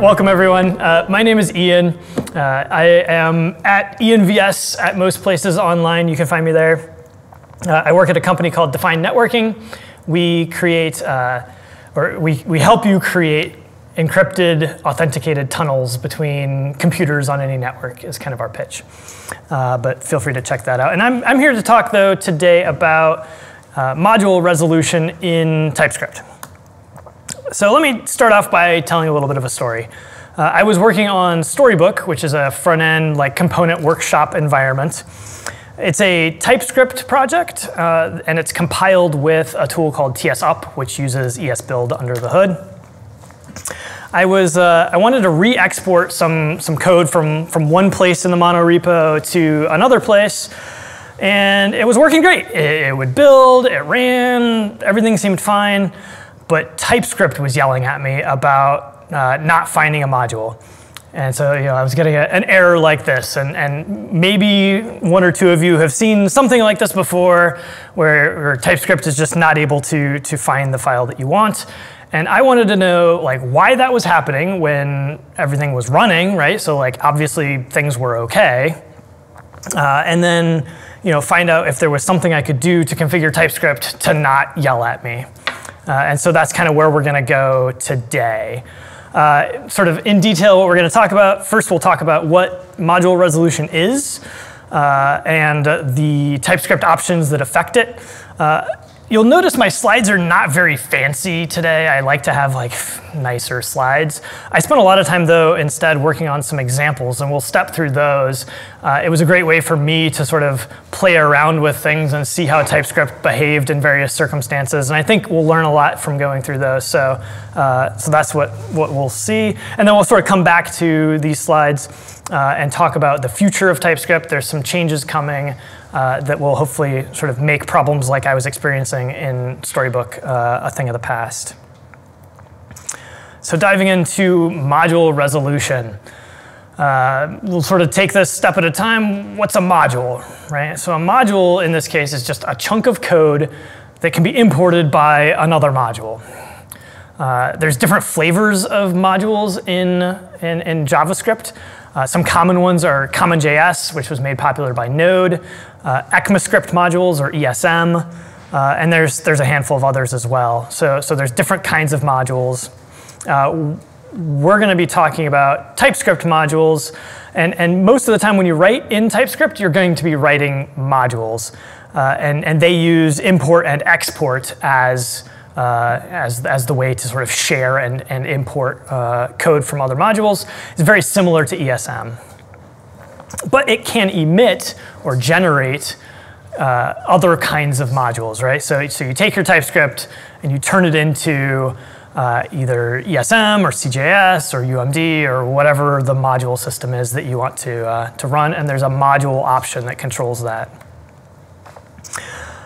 Welcome everyone. My name is Ian. I am at IanVS at most places online. You can find me there. I work at a company called Defined Networking. We create, we help you create encrypted, authenticated tunnels between computers on any network is kind of our pitch. But feel free to check that out. And I'm here to talk though today about module resolution in TypeScript. So let me start off by telling a little bit of a story. I was working on Storybook, which is a front-end like component workshop environment. It's a TypeScript project, and it's compiled with a tool called TSUp, which uses ESBuild under the hood. I wanted to re-export some code from one place in the monorepo to another place, and it was working great. It would build, it ran, everything seemed fine. But TypeScript was yelling at me about not finding a module. And so I was getting an error like this. And maybe one or two of you have seen something like this before, where TypeScript is just not able to find the file that you want. And I wanted to know why that was happening when everything was running, right? So obviously things were OK. And then find out if there was something I could do to configure TypeScript to not yell at me. And so that's kind of where we're going to go today. Sort of in detail what we're going to talk about. First, we'll talk about what module resolution is and the TypeScript options that affect it. You'll notice my slides are not very fancy today. I like to have nicer slides. I spent a lot of time though instead working on some examples, and we'll step through those. It was a great way for me to sort of play around with things and see how TypeScript behaved in various circumstances. And I think we'll learn a lot from going through those. So that's what we'll see. And then we'll sort of come back to these slides and talk about the future of TypeScript. There's some changes coming that will hopefully sort of make problems like I was experiencing in Storybook a thing of the past. So diving into module resolution. We'll sort of take this step at a time. What's a module, right? So a module in this case is just a chunk of code that can be imported by another module. There's different flavors of modules in JavaScript. Some common ones are CommonJS, which was made popular by Node, ECMAScript modules, or ESM, and there's a handful of others as well. So there's different kinds of modules. We're going to be talking about TypeScript modules, and most of the time when you write in TypeScript, you're going to be writing modules, and they use import and export as the way to sort of share and import code from other modules. It's very similar to ESM. But it can emit or generate other kinds of modules, right? So you take your TypeScript and you turn it into either ESM or CJS or UMD or whatever the module system is that you want to run, and there's a module option that controls that.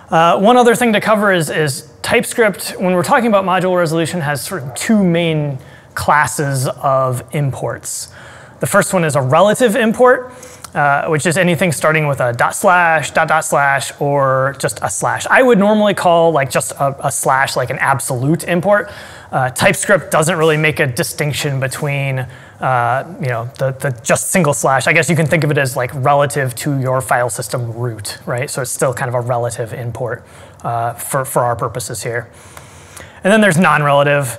One other thing to cover is TypeScript, when we're talking about module resolution, has sort of two main classes of imports. The first one is a relative import, which is anything starting with a // or just a slash. I would normally call just a slash an absolute import. TypeScript doesn't really make a distinction between the just single slash. I guess you can think of it as relative to your file system root, right? So it's still kind of a relative import for our purposes here. And then there's non-relative.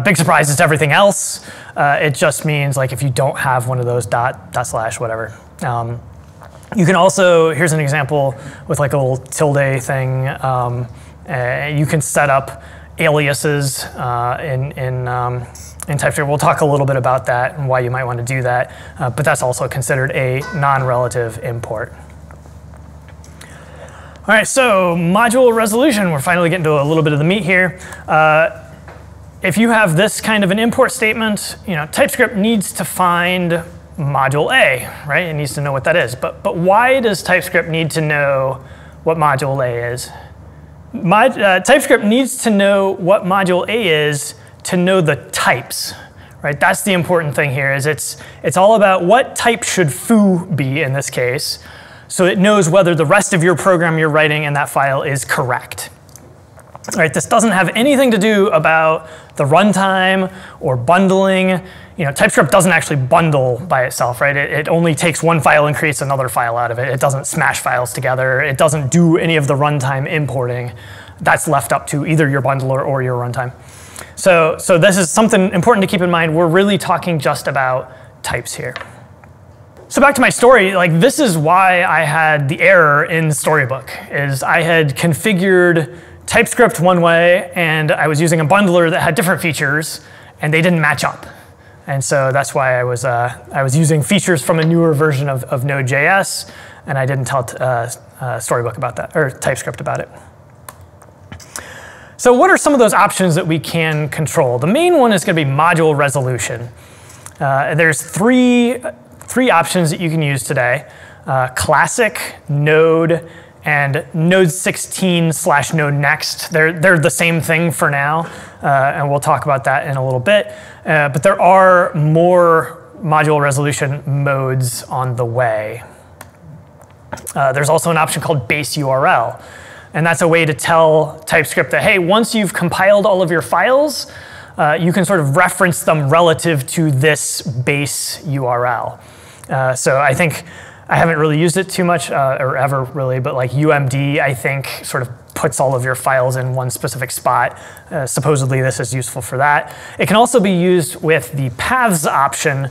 Big surprise, it's everything else. It just means if you don't have one of those // whatever. You can also, here's an example with a little tilde thing. You can set up aliases in TypeScript. We'll talk a little bit about that and why you might want to do that. But that's also considered a non-relative import. All right, so module resolution. We're finally getting to a little bit of the meat here. If you have this kind of an import statement, TypeScript needs to find module A, right? It needs to know what that is. But why does TypeScript need to know what module A is? TypeScript needs to know what module A is to know the types, right? That's the important thing here. Is it's all about what type should foo be in this case, so it knows whether the rest of your program you're writing in that file is correct. All right, this doesn't have anything to do about the runtime or bundling. TypeScript doesn't actually bundle by itself, right? It only takes one file and creates another file out of it. It doesn't smash files together. It doesn't do any of the runtime importing. That's left up to either your bundler or your runtime. So this is something important to keep in mind. We're really talking just about types here. So back to my story, this is why I had the error in Storybook, is I had configured TypeScript one way, and I was using a bundler that had different features, and they didn't match up. And so that's why I was using features from a newer version of Node.js, and I didn't tell Storybook about that, or TypeScript about it. So what are some of those options that we can control? The main one is going to be module resolution. There's three options that you can use today: classic, node, and node 16/node next. They're the same thing for now, and we'll talk about that in a little bit. But there are more module resolution modes on the way. There's also an option called base URL, and that's a way to tell TypeScript that, hey, once you've compiled all of your files, you can sort of reference them relative to this base URL. So I think I haven't really used it too much, or ever really, but UMD, I think, sort of puts all of your files in one specific spot. Supposedly this is useful for that. It can also be used with the paths option,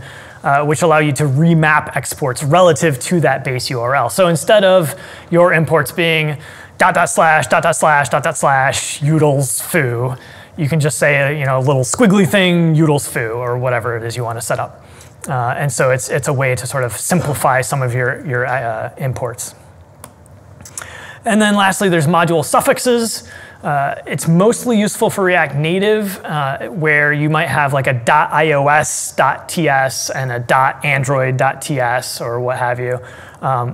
which allow you to remap exports relative to that base URL. So instead of your imports being .. //utils foo, you can just say a little squiggly thing, utils foo, or whatever it is you want to set up. And so it's a way to sort of simplify some of your imports. And then lastly, there's module suffixes. It's mostly useful for React Native, where you might have a .ios.ts and a .android.ts or what have you.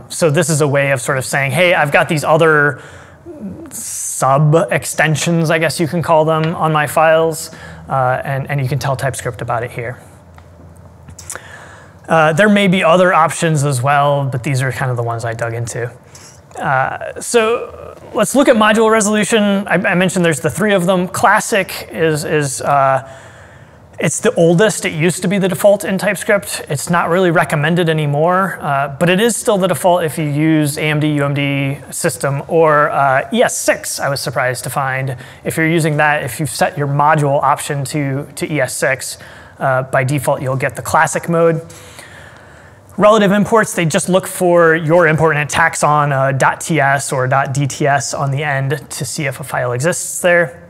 So this is a way of sort of saying, hey, I've got these other sub-extensions, I guess you can call them, on my files, and you can tell TypeScript about it here. There may be other options as well, but these are kind of the ones I dug into. So let's look at module resolution. I mentioned there's the three of them. Classic it's the oldest. It used to be the default in TypeScript. It's not really recommended anymore, but it is still the default if you use AMD, UMD system, or ES6, I was surprised to find. If you're using that, if you've set your module option to ES6, by default, you'll get the classic mode. Relative imports, they just look for your import and it tacks on .ts or .dts on the end to see if a file exists there.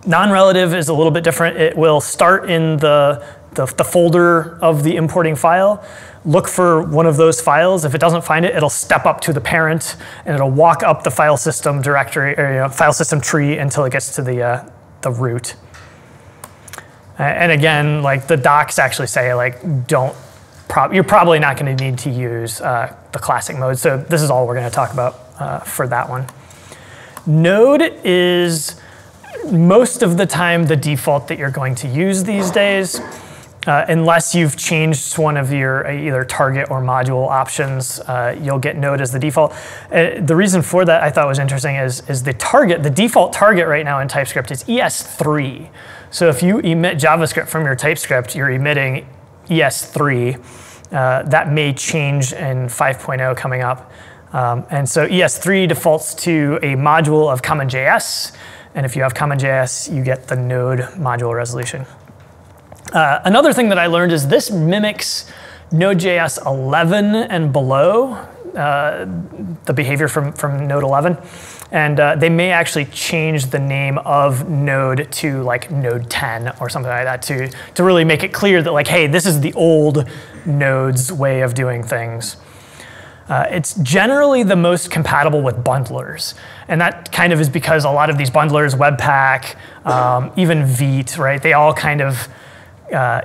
Non-relative is a little bit different. It will start in the folder of the importing file, look for one of those files. If it doesn't find it, it'll step up to the parent, and it'll walk up the file system directory, or file system tree until it gets to the root. And again, the docs actually say, you're probably not going to need to use the classic mode. So this is all we're going to talk about for that one. Node is most of the time the default that you're going to use these days, unless you've changed one of your either target or module options. You'll get Node as the default. The reason for that I thought was interesting is the default target right now in TypeScript is ES3. So if you emit JavaScript from your TypeScript, you're emitting ES3. That may change in 5.0 coming up. And so ES3 defaults to a module of CommonJS. And if you have CommonJS, you get the Node module resolution. Another thing that I learned is this mimics Node.js 11 and below, the behavior from Node 11. And they may actually change the name of Node to Node 10 or something like that to really make it clear that hey, this is the old Node's way of doing things. It's generally the most compatible with bundlers. And that kind of is because a lot of these bundlers, Webpack, even Vite, right, they all kind of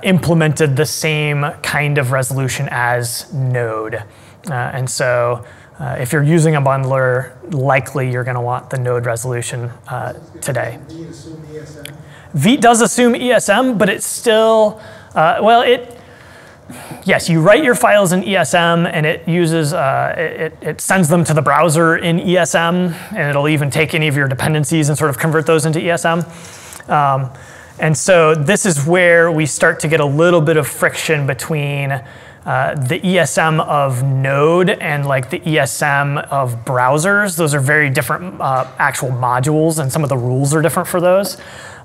implemented the same kind of resolution as Node. And so if you're using a bundler, likely you're going to want the Node resolution today. Vite does assume ESM, but it's still, yes, you write your files in ESM, and it uses it sends them to the browser in ESM, and it'll even take any of your dependencies and sort of convert those into ESM. And so this is where we start to get a little bit of friction between the ESM of Node and like the ESM of browsers. Those are very different actual modules, and some of the rules are different for those.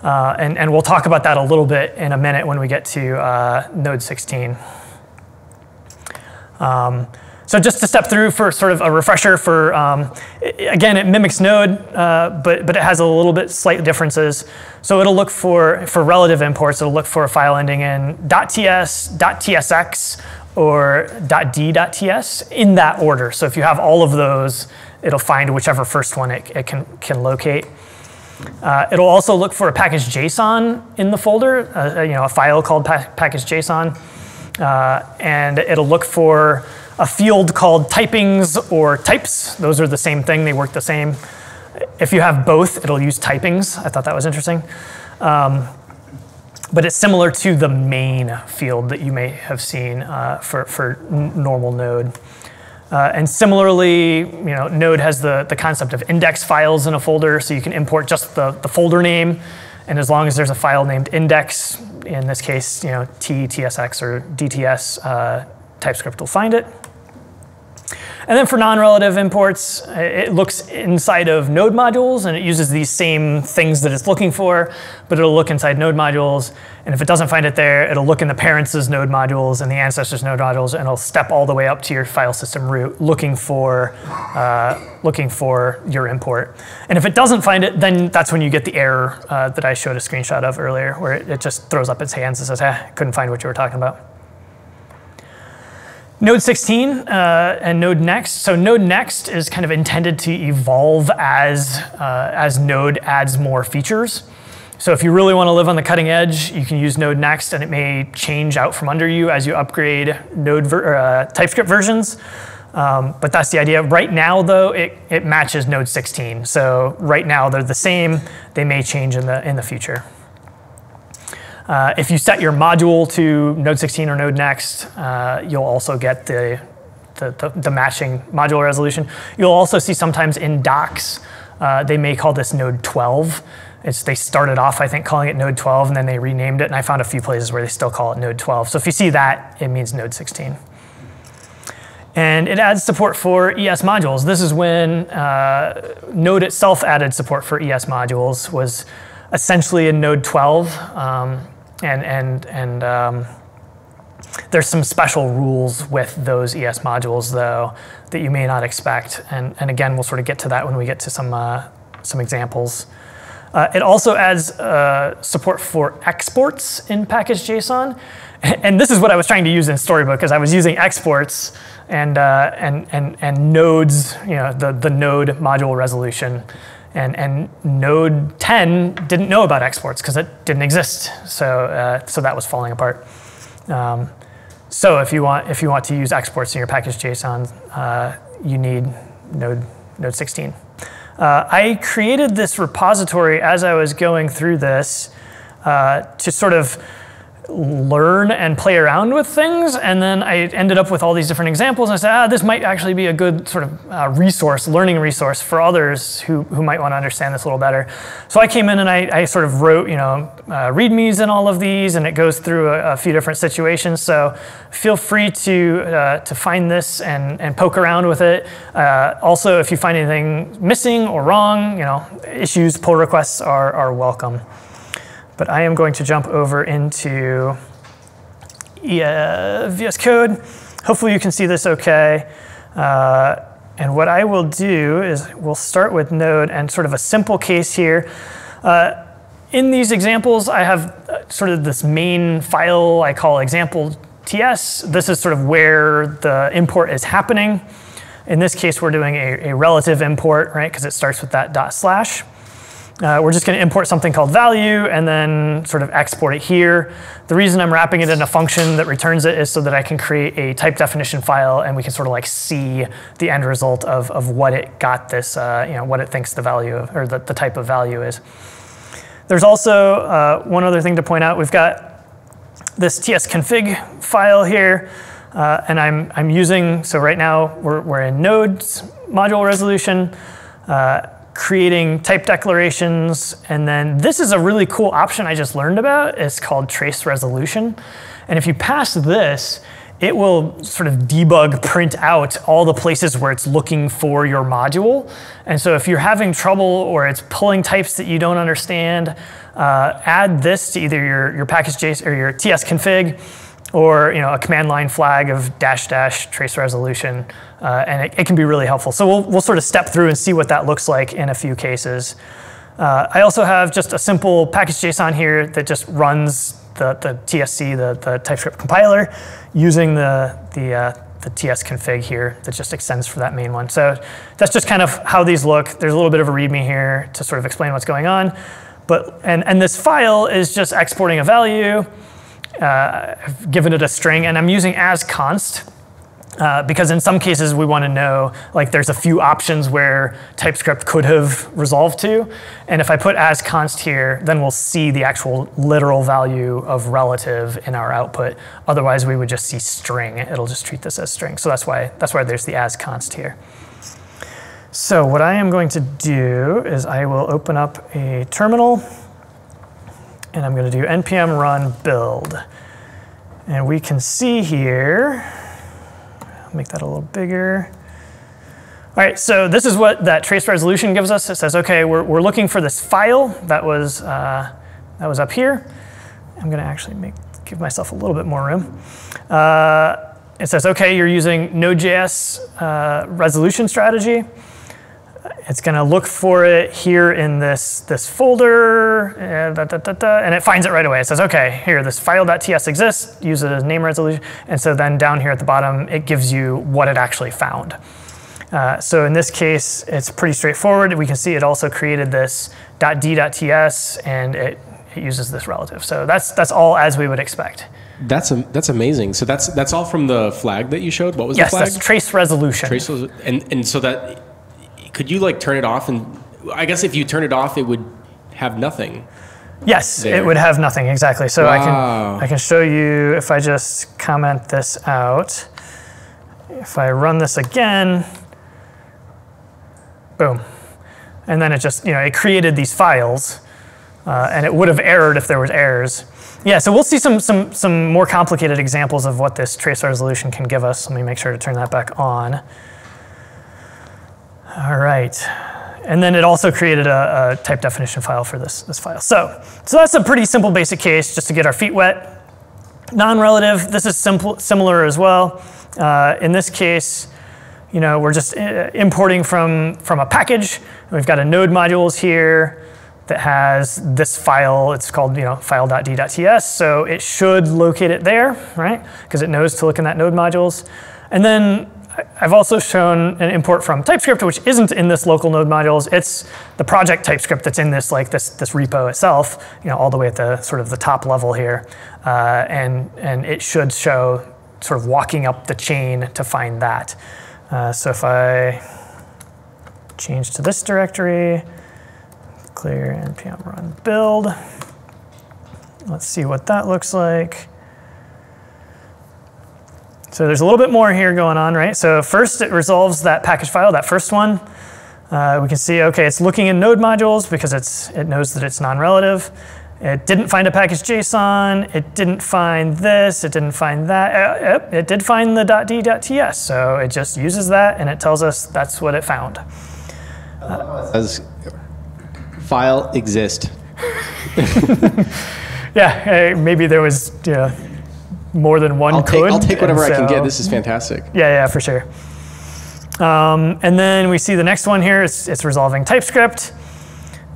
And we'll talk about that a little bit in a minute when we get to Node 16. So just to step through for sort of a refresher for, again, it mimics Node, but it has a little bit slight differences. So it'll look for relative imports, it'll look for a file ending in .ts, .tsx, or .d.ts in that order. So if you have all of those, it'll find whichever first one it can locate. It'll also look for a package.json in the folder, a file called package.json. And it'll look for a field called typings or types. Those are the same thing, they work the same. If you have both, it'll use typings. I thought that was interesting. But it's similar to the main field that you may have seen for normal Node. And similarly, Node has the concept of index files in a folder, so you can import just the folder name, and as long as there's a file named index, in this case, T, TSX, or DTS, TypeScript will find it. And then for non-relative imports, it looks inside of Node modules, and it uses these same things that it's looking for, but it'll look inside Node modules. And if it doesn't find it there, it'll look in the parents' Node modules and the ancestors' Node modules, and it'll step all the way up to your file system root looking for your import. And if it doesn't find it, then that's when you get the error that I showed a screenshot of earlier, where it just throws up its hands and says, couldn't find what you were talking about. Node 16 and Node Next. So Node Next is kind of intended to evolve as Node adds more features. So if you really want to live on the cutting edge, you can use Node Next, and it may change out from under you as you upgrade TypeScript versions. But that's the idea. Right now, though, it matches Node 16. So right now, they're the same. They may change in the future. If you set your module to Node 16 or Node Next, you'll also get the matching module resolution. You'll also see sometimes in docs, they may call this Node 12. They started off, I think, calling it Node 12, and then they renamed it. And I found a few places where they still call it Node 12. So if you see that, it means Node 16. And it adds support for ES modules. This is when Node itself added support for ES modules, was essentially in Node 12. There's some special rules with those ES modules, though, that you may not expect. And again, we'll sort of get to that when we get to some examples. It also adds support for exports in package.json. And this is what I was trying to use in Storybook, because I was using exports and nodes, the node module resolution. And Node 10 didn't know about exports because it didn't exist. So that was falling apart. So if you want to use exports in your package.json, you need Node 16. I created this repository as I was going through this to sort of learn and play around with things, and then I ended up with all these different examples, and I said, this might actually be a good sort of learning resource for others who might want to understand this a little better. So I came in and I sort of wrote, readmes in all of these, and it goes through a few different situations. So feel free to find this and poke around with it. Also, if you find anything missing or wrong, issues, pull requests are welcome. But I am going to jump over into VS Code. Hopefully you can see this okay. And what I will do is we'll start with Node and sort of a simple case here. In these examples, I have sort of this main file I call example.ts. This is sort of where the import is happening. In this case, we're doing a relative import, right? Because it starts with that /. We're just going to import something called value and then sort of export it here. The reason I'm wrapping it in a function that returns it is so that I can create a type definition file, and we can sort of like see the end result of what it got this, what it thinks the value of, or the type of value is. There's also one other thing to point out. We've got this tsconfig file here, and I'm using, so right now we're in nodes module resolution, creating type declarations, and then this is a really cool option I just learned about. It's called trace resolution. And if you pass this, it will sort of debug print out all the places where it's looking for your module. And so if you're having trouble or it's pulling types that you don't understand, add this to either your package.json or your tsconfig, or a command line flag of -- trace resolution, and it can be really helpful. So we'll sort of step through and see what that looks like in a few cases. I also have just a simple package.json here that just runs the TSC, the TypeScript compiler, using the tsconfig here that just extends for that main one. So that's just kind of how these look. There's a little bit of a README here to sort of explain what's going on. And this file is just exporting a value. I've given it a string, and I'm using asconst because in some cases we want to know, like there's a few options where TypeScript could have resolved to. And if I put asconst here, then we'll see the actual literal value of relative in our output. Otherwise, we would just see string. It'll just treat this as string. So that's why there's the asconst here. So what I am going to do is I will open up a terminal, and I'm going to do npm run build. And we can see here, I'll make that a little bigger. All right, so this is what that trace resolution gives us. It says, OK, we're looking for this file that was up here. I'm going to actually give myself a little bit more room. It says, OK, you're using Node.js resolution strategy. It's going to look for it here in this folder, and it finds it right away. It says, OK, here, this file.ts exists, use it as name resolution. And so then down here at the bottom, it gives you what it actually found. So in this case, it's pretty straightforward. We can see it also created this .d.ts, and it uses this relative. So that's all as we would expect. That's amazing. So that's all from the flag that you showed? What was the flag? Yes, that's trace resolution. And so that, could you like turn it off? And I guess if you turn it off, it would have nothing. Yes, there. It would have nothing, exactly. So wow. I can show you if I just comment this out. If I run this again, boom. And then it just, it created these files, and it would have errored if there was errors. Yeah, so we'll see some more complicated examples of what this trace resolution can give us. Let me make sure to turn that back on. All right. And then it also created a type definition file for this file. So that's a pretty simple basic case just to get our feet wet. Non-relative, this is similar as well. In this case, we're just importing from a package. We've got a node modules here that has this file. It's called file.d.ts. So it should locate it there, right? Because it knows to look in that node modules. And then I've also shown an import from TypeScript, which isn't in this local node modules. It's the project TypeScript that's in this this repo itself, all the way at the sort of the top level here, and it should show sort of walking up the chain to find that. So if I change to this directory, clear npm run build, let's see what that looks like. So there's a little bit more here going on, right? So first it resolves that package file, that first one. We can see, OK, it's looking in node modules because it knows that it's non-relative. It didn't find a package JSON. It didn't find this. It didn't find that. It did find the .d.ts. So it just uses that, and it tells us that's what it found. It says file exist. Yeah, maybe there was more than one code. I'll take whatever I can get. This is fantastic. Yeah, for sure. And then we see the next one here. It's resolving TypeScript.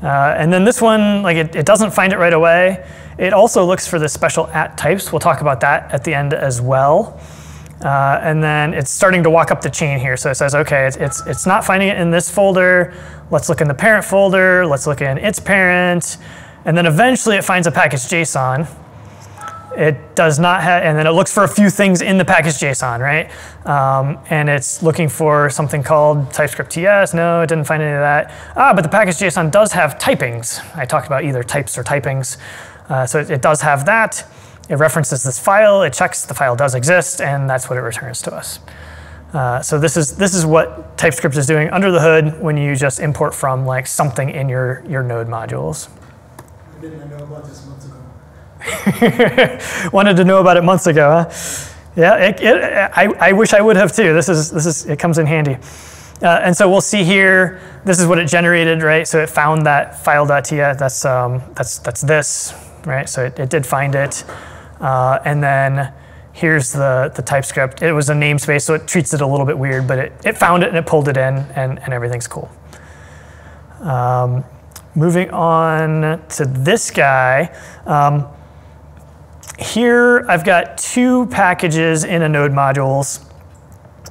And then this one, it doesn't find it right away. It also looks for the special @types. We'll talk about that at the end as well. And then it's starting to walk up the chain here. So it says, OK, it's not finding it in this folder. Let's look in the parent folder. Let's look in its parent. And then eventually it finds a package JSON. It does not have, and then it looks for a few things in the package JSON, right? And it's looking for something called TypeScript TS. No, it didn't find any of that. But the package JSON does have typings. I talked about either types or typings. So it does have that. It references this file, it checks the file does exist, and that's what it returns to us. So this is what TypeScript is doing under the hood when you just import from like something in your node modules. I didn't know about this months ago. Wanted to know about it months ago, huh? Yeah, I wish I would have too. It comes in handy. And so we'll see here, this is what it generated, right? So it found that file.ts, that's this, right? So it did find it. And then here's the TypeScript. It was a namespace, so it treats it a little bit weird, but it found it and it pulled it in, and everything's cool. Moving on to this guy. Here I've got two packages in a node modules.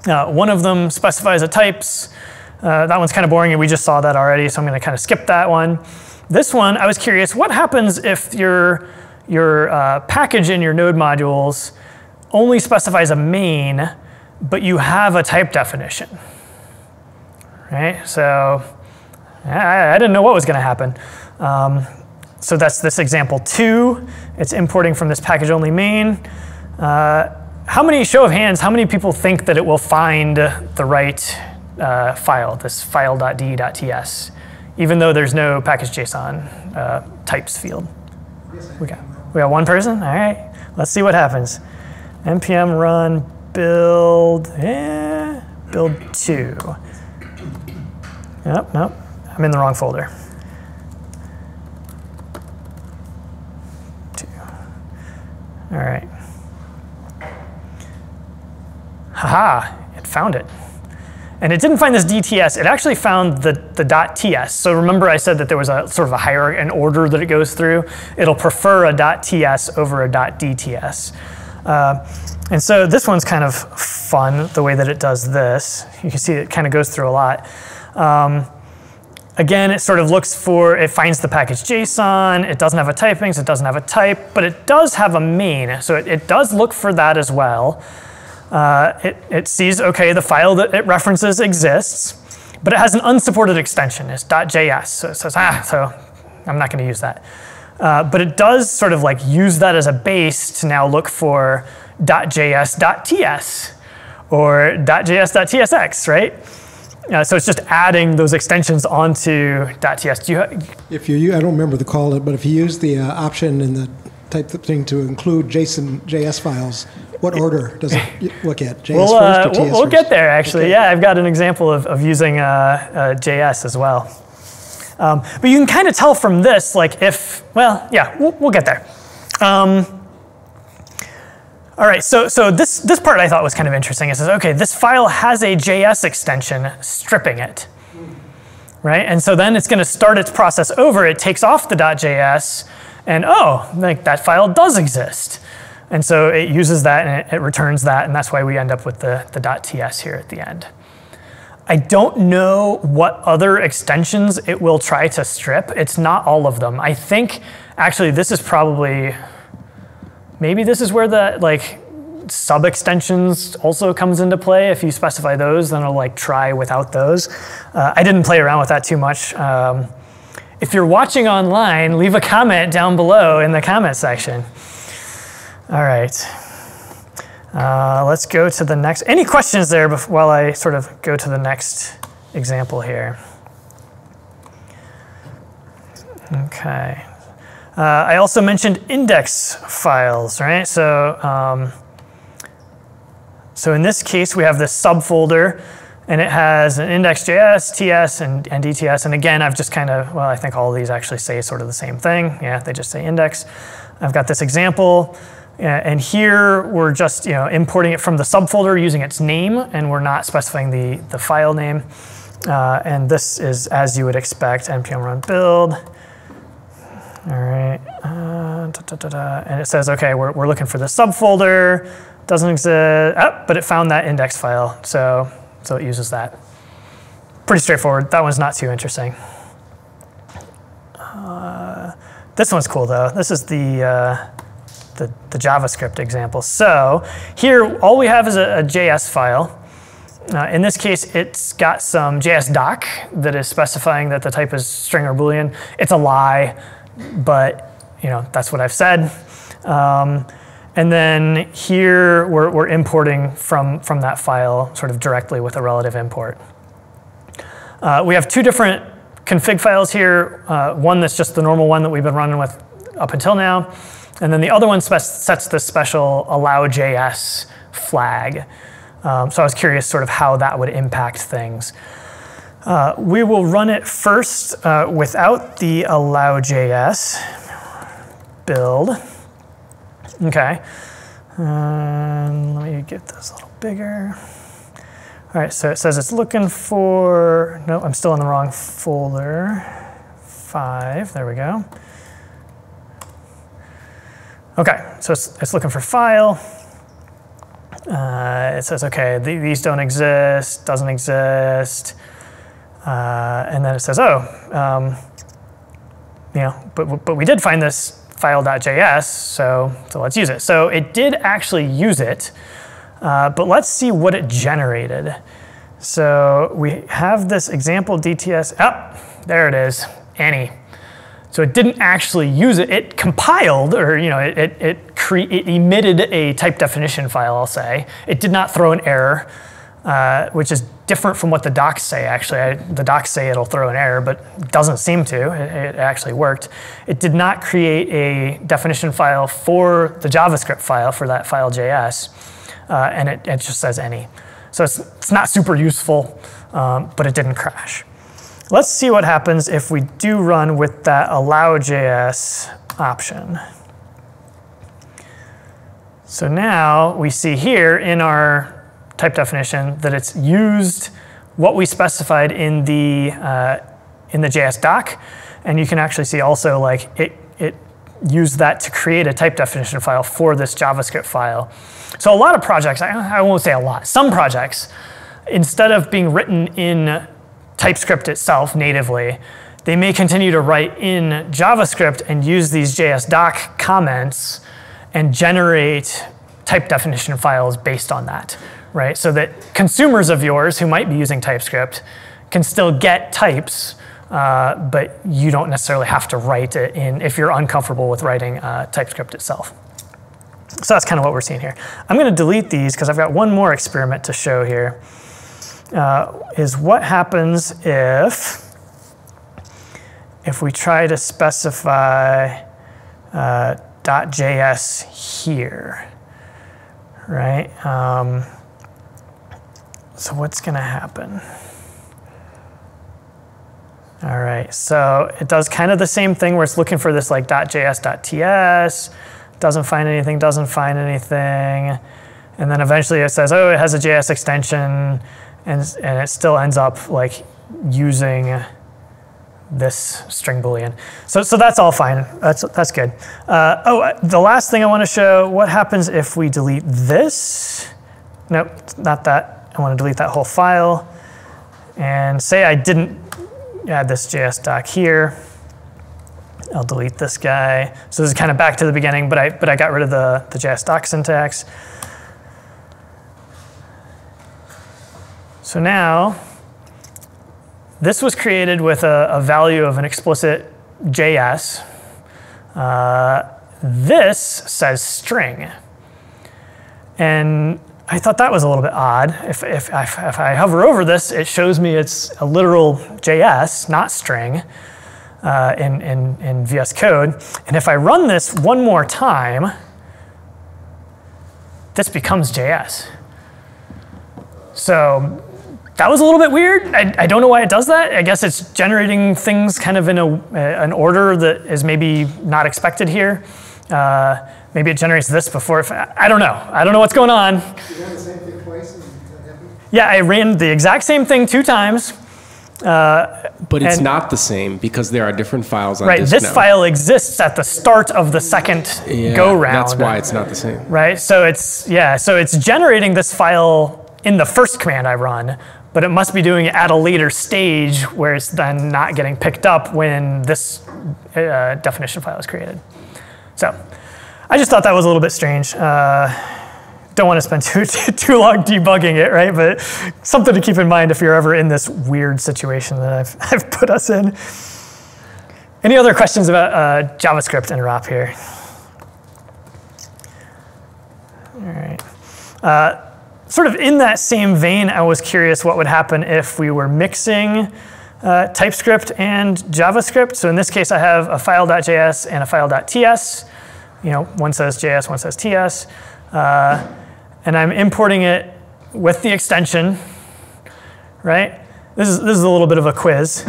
One of them specifies a types. That one's kind of boring, and we just saw that already, so I'm going to kind of skip that one. This one, I was curious, what happens if your package in your node modules only specifies a main, but you have a type definition, right? So I didn't know what was going to happen. So that's this example 2. It's importing from this package only main. How many, show of hands, how many people think that it will find the right file, this file.d.ts, even though there's no package.json types field? We got one person? All right, let's see what happens. npm run build, build 2. Nope, I'm in the wrong folder. 2. All right. Haha, it found it. And it didn't find this DTS, it actually found the .ts. So remember I said that there was a sort of a hierarchy, an order that it goes through. It'll prefer a .ts over a .dts. And so this one's kind of fun, the way that it does this. You can see it kind of goes through a lot. Again, it sort of looks for, it finds the package JSON, it doesn't have a typings, it doesn't have a type, but it does have a main. So it does look for that as well. It sees, okay, the file that it references exists, but it has an unsupported extension. It's .js, so it says, so I'm not going to use that. But it does sort of like use that as a base to now look for .js.ts or .js.tsx, right? So it's just adding those extensions onto .ts. If you, I don't remember the call, but if you use the option in the type thing to include JS files, what order does it look at? JS first or TS we'll first? get there, actually. Okay. Yeah, I've got an example of using JS as well. But you can kind of tell from this, like if, well, yeah, we'll get there. All right, so this part I thought was kind of interesting. It says, okay, this file has a JS extension stripping it, right? And so then it's going to start its process over. It takes off the .js, and oh, like that file does exist. And so it uses that and it returns that, and that's why we end up with the .ts here at the end. I don't know what other extensions it will try to strip. It's not all of them. I think actually this is probably, maybe this is where the like sub extensions also comes into play. If you specify those, then it'll like try without those. I didn't play around with that too much. If you're watching online, leave a comment down below in the comment section. All right, let's go to the next. Any questions there while I sort of go to the next example here? Okay. I also mentioned index files, right? So, so in this case, we have this subfolder, and it has an index.js, TS, and DTS. And again, I've just kind of, well, I think all of these actually say sort of the same thing. Yeah, they just say index. I've got this example. And here we're just importing it from the subfolder using its name, and we're not specifying the file name. And this is as you would expect, npm run build. All right, and it says, okay, we're looking for the subfolder. Doesn't exist, but it found that index file, so it uses that. Pretty straightforward. That one's not too interesting. This one's cool though. This is the JavaScript example. So here, all we have is a JS file. In this case, it's got some JS doc that is specifying that the type is string or Boolean. It's a lie, but that's what I've said. And then here we're importing from that file sort of directly with a relative import. We have two different config files here. One that's just the normal one that we've been running with up until now. And then the other one sets this special allow.js flag. So I was curious sort of how that would impact things. We will run it first without the allow.js build. OK. Let me get this a little bigger. All right, so it says it's looking for, no, I'm still in the wrong folder. 5, there we go. OK, so it's looking for file. It says, OK, these don't exist, doesn't exist. And then it says, oh, but we did find this file.js, so let's use it. So it did actually use it, but let's see what it generated. So we have this example DTS. Oh, there it is, any. So it didn't actually use it. It compiled, or it emitted a type definition file, I'll say. It did not throw an error, which is different from what the docs say, actually. The docs say it'll throw an error, but it doesn't seem to. It actually worked. It did not create a definition file for the JavaScript file for that file.js, and it just says any. So it's not super useful, but it didn't crash. Let's see what happens if we do run with that allow.js option. So now we see here in our type definition that it's used what we specified in the JS doc, and you can actually see also like it used that to create a type definition file for this JavaScript file. So a lot of projects, I won't say a lot, some projects, instead of being written in TypeScript itself natively, they may continue to write in JavaScript and use these JS doc comments and generate type definition files based on that, right? So that consumers of yours who might be using TypeScript can still get types, but you don't necessarily have to write it in if you're uncomfortable with writing TypeScript itself. So that's kind of what we're seeing here. I'm going to delete these because I've got one more experiment to show here. Is what happens if we try to specify .js here, right? So what's going to happen? All right, so it does kind of the same thing where it's looking for this like .js.ts, doesn't find anything, and then eventually it says, oh, it has a JS extension, and it still ends up like using this string boolean. So that's all fine. That's good. The last thing I want to show, what happens if we delete this? Nope, not that. I want to delete that whole file. And say I didn't add this JS doc here. I'll delete this guy. So this is kind of back to the beginning, but I got rid of the JS doc syntax. So now, this was created with a value of an explicit JS. This says string. And I thought that was a little bit odd. If I hover over this, it shows me it's a literal JS, not string, in VS Code. And if I run this one more time, this becomes JS. So that was a little bit weird. I don't know why it does that. I guess it's generating things kind of in an order that is maybe not expected here. Maybe it generates this before. I don't know. I don't know what's going on. You ran the same thing twice and that happened? Yeah, I ran the exact same thing 2 times. But it's not the same because there are different files on right, disk this now. file exists at the start of the second go-round. That's why it's not the same. Right, so it's generating this file in the first command I run, but it must be doing it at a later stage where it's then not getting picked up when this definition file is created. So I just thought that was a little bit strange. Don't want to spend too long debugging it, right? But something to keep in mind if you're ever in this weird situation that I've put us in. Any other questions about JavaScript interop here? All right. Sort of in that same vein, I was curious what would happen if we were mixing TypeScript and JavaScript. So in this case, I have a file.js and a file.ts. One says JS, one says TS. And I'm importing it with the extension, right? This is a little bit of a quiz.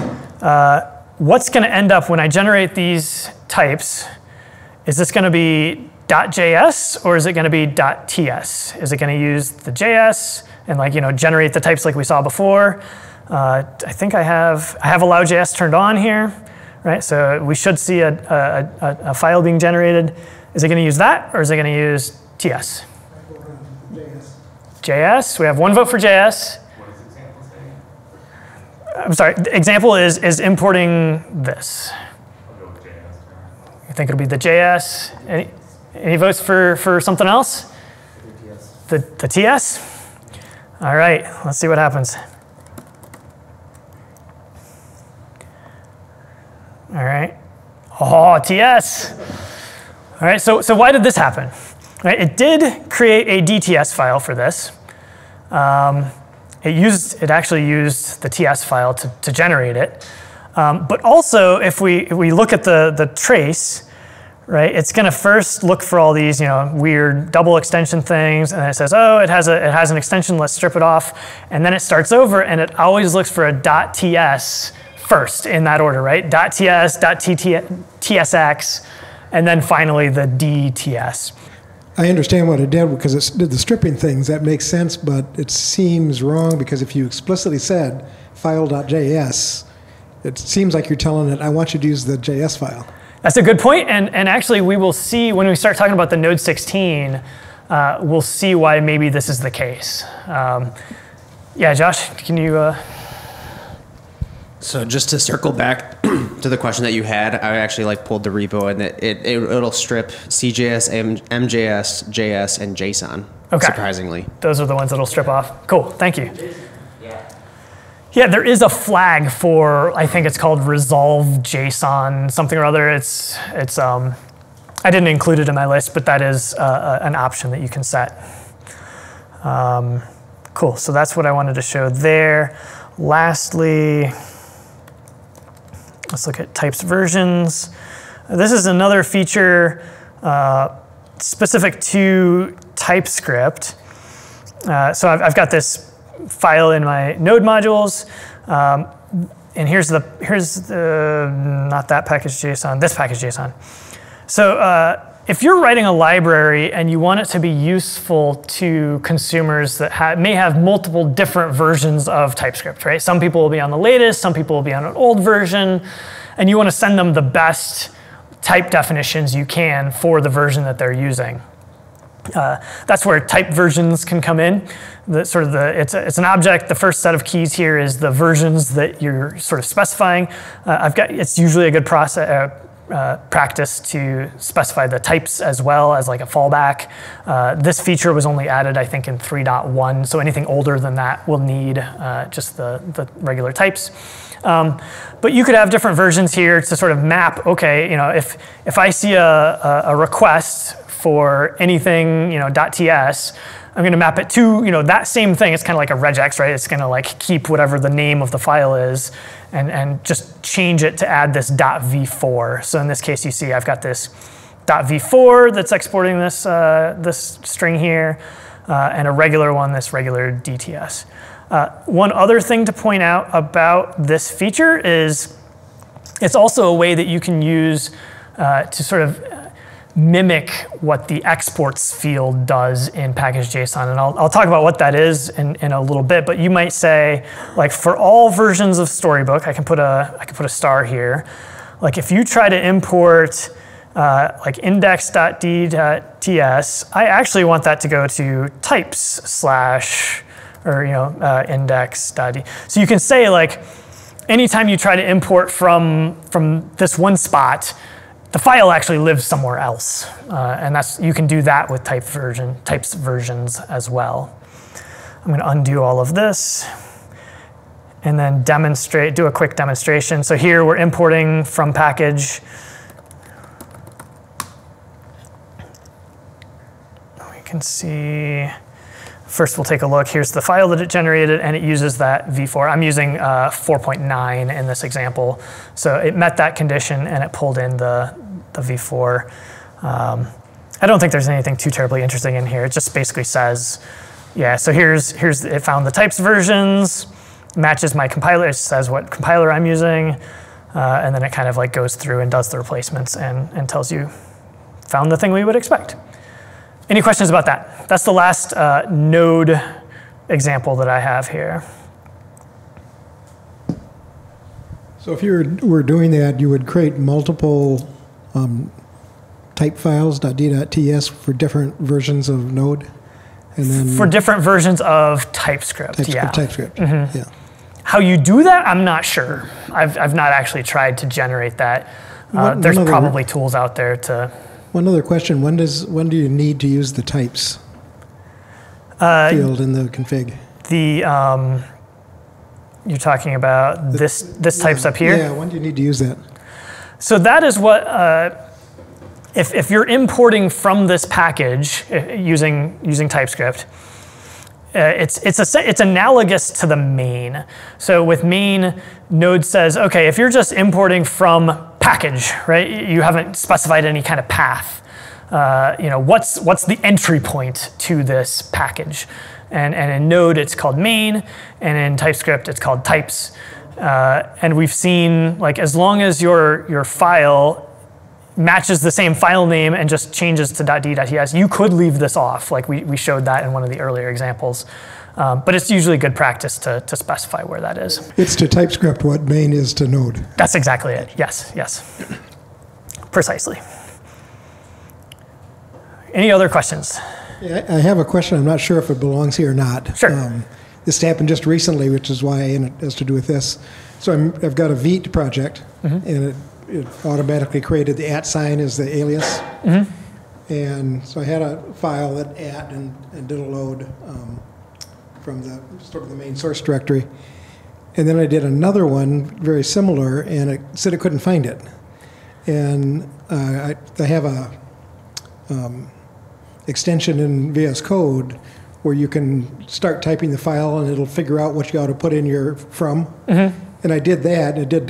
What's going to end up when I generate these types? Is this going to be .js or is it going to be .ts? Is it going to use the JS and generate the types like we saw before? I think I have allow.js turned on here, right? So we should see a file being generated. Is it going to use that or is it going to use TS? JS. We have one vote for JS. What does example say? I'm sorry. The example is importing this. I'll go with JS. You think it'll be the JS? Any votes for something else? The TS? All right, let's see what happens. All right. Oh, TS. All right, so why did this happen? Right, it did create a DTS file for this. It actually used the TS file to generate it. But also, if we look at the trace, right, it's going to first look for all these weird double extension things, and then it says, oh, it has an extension, let's strip it off, and then it starts over, and it always looks for a .ts first in that order, right? .ts, .tsx, and then finally the DTS. I understand what it did because it did the stripping things. That makes sense, but it seems wrong because if you explicitly said file.js, it seems like you're telling it, I want you to use the JS file. That's a good point, and actually we will see when we start talking about the Node 16, we'll see why maybe this is the case. Yeah, Josh, can you? So just to circle back to the question that you had, I actually pulled the repo and it'll strip CJS, MJS, JS, and JSON. Okay. Surprisingly, those are the ones that'll strip off. Cool, thank you. Yeah, there is a flag for, I think it's called resolve JSON something or other. It's I didn't include it in my list, but that is an option that you can set. Cool, so that's what I wanted to show there. Lastly, let's look at TypesVersions. This is another feature specific to TypeScript. So I've got this file in my node modules, and here's the not that package JSON, this package JSON. So if you're writing a library and you want it to be useful to consumers that may have multiple different versions of TypeScript, right? Some people will be on the latest, some people will be on an old version, and you want to send them the best type definitions you can for the version that they're using. That's where TypesVersions can come in. It's an object. The first set of keys here is the versions that you're sort of specifying. It's usually a good practice to specify the types as well as like a fallback. This feature was only added, I think, in 3.1, so anything older than that will need just the regular types. But you could have different versions here to sort of map, okay, if I see a request for anything, .ts, I'm going to map it to, that same thing. It's kind of like a regex, right? It's going to keep whatever the name of the file is and just change it to add this .v4. So in this case, you see I've got this .v4 that's exporting this, this string here, and a regular one, this regular DTS. One other thing to point out about this feature is it's also a way that you can use to sort of mimic what the exports field does in package.json. And I'll talk about what that is in a little bit, but you might say, for all versions of Storybook, I can put a star here. If you try to import index.d.ts, I actually want that to go to types/ index.d. So you can say anytime you try to import from this one spot, the file actually lives somewhere else, and you can do that with TypesVersions as well. I'm going to undo all of this, and then do a quick demonstration. So here we're importing from package. There we can see, first we'll take a look. Here's the file that it generated, and it uses that v4. I'm using 4.9 in this example. So it met that condition, and it pulled in the v4. I don't think there's anything too terribly interesting in here. It just basically says, yeah, so here's it found the TypesVersions, matches my compiler. It says what compiler I'm using, and then it kind of like goes through and does the replacements and tells you, found the thing we would expect. Any questions about that? That's the last node example that I have here. So if you were doing that, you would create multiple type files, .d.ts, for different versions of Node, and then for different versions of TypeScript. Yeah. TypeScript. Mm-hmm. Yeah. How you do that, I'm not sure. I've not actually tried to generate that. There's probably tools out there to. One other question: when do you need to use the types field in the config? You're talking about this types up here? Yeah. When do you need to use that? So that is what. If you're importing from this package using TypeScript, it's analogous to the main. So with main, Node says, okay, if you're just importing from package, right? You haven't specified any kind of path. What's the entry point to this package? And in Node, it's called main, and in TypeScript, it's called types. And we've seen, like, as long as your file matches the same file name and just changes to .d.ts, you could leave this off. Like we showed that in one of the earlier examples. But it's usually good practice to specify where that is. It's to TypeScript what main is to Node. That's exactly it. Yes, yes. Precisely. Any other questions? Yeah, I have a question. I'm not sure if it belongs here or not. Sure. This happened just recently, which is why it has to do with this. So I've got a Vite project, and it automatically created the @ sign as the alias. And so I had a file that @ and did a load from the main source directory. And then I did another one very similar, and it said it couldn't find it. And I have a extension in VS Code where you can start typing the file and it'll figure out what you ought to put in your from. And I did that, and it did ...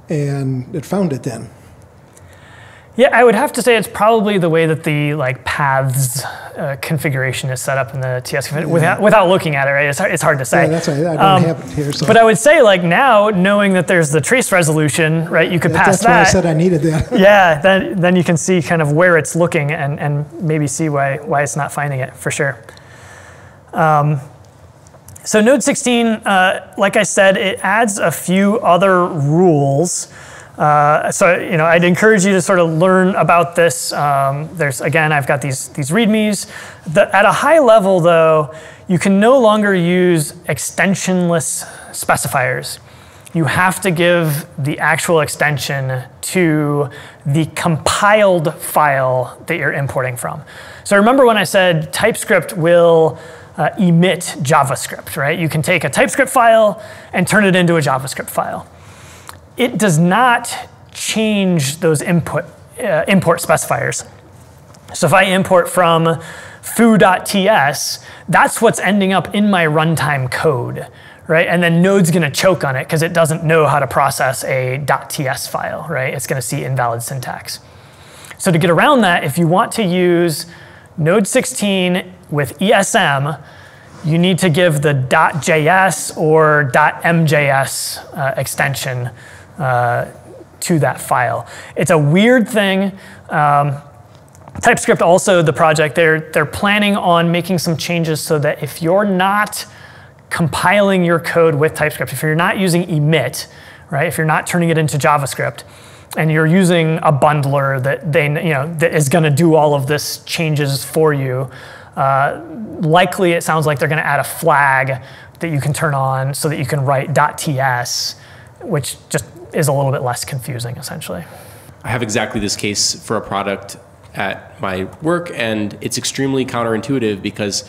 and it found it then. Yeah, I would have to say it's probably the way that the paths configuration is set up in the TS config. Without looking at it, right? It's hard to say. Yeah, that's right. I don't have it here. So. But I would say now, knowing that there's the trace resolution, right? You could pass that. That's why I said I needed that. Yeah, then you can see kind of where it's looking and maybe see why it's not finding it for sure. So Node 16, like I said, it adds a few other rules. So I'd encourage you to sort of learn about this. I've got these readmes. At a high level, though, you can no longer use extensionless specifiers. You have to give the actual extension to the compiled file that you're importing from. So remember when I said TypeScript will emit JavaScript, right? You can take a TypeScript file and turn it into a JavaScript file. It does not change those import specifiers. So if I import from foo.ts, that's what's ending up in my runtime code, right? And then Node's going to choke on it because it doesn't know how to process a .ts file, right? It's going to see invalid syntax. So to get around that, if you want to use Node 16 with ESM, you need to give the .js or .mjs extension to that file. It's a weird thing. TypeScript also, the project, they're planning on making some changes so that if you're not compiling your code with TypeScript, if you're not using emit, right, if you're not turning it into JavaScript, and you're using a bundler that is going to do all of this changes for you, likely it sounds like they're going to add a flag that you can turn on so that you can write .ts, which just is a little bit less confusing, essentially. I have exactly this case for a product at my work, and it's extremely counterintuitive because